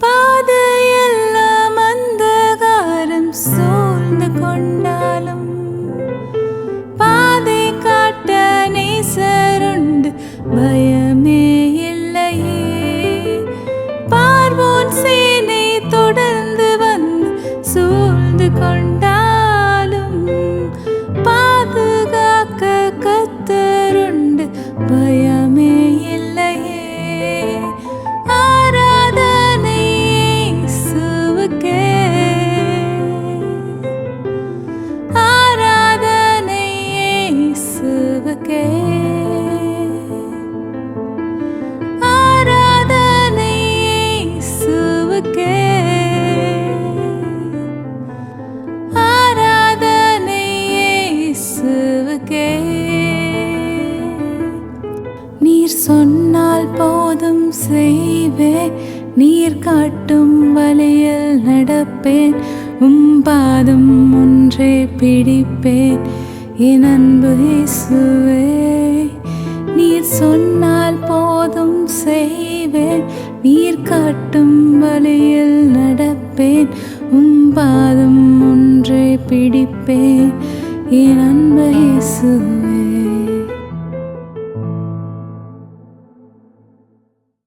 பாதையெல்லாம் அந்தகாரம் சூழ்ந்து கொண்டாலும் பாதை காட்ட நேசருண்டு, பயமே இல்லையே. பார்வோன் சேனை தொடர்ந்து வந்து சூழ்ந்து கொண்டாலும் பாதுகாக்க கர்த்தருண்டு, பயமே இல்லையே. ஆராதனை இயேசுவுக்கே, ஆராதனை இயேசுவுக்கே, ஆராதனை இயேசுவுக்கே, ஆராதனை இயேசுவுக்கே. நீர் சொன்னால் போதும் செய்வேன், நீர் காட்டும் வழியில் நடப்பேன், பாதம் ஒன்றே பிடிப்பேன் என் அன்பு இயேசுவே. நீர் சொன்னால் போதும் செய்வேன், நீர் காட்டும் வழியில் நடப்பேன், பாதம் ஒன்றே பிடிப்பேன் என் அன்பு இயேசுவே.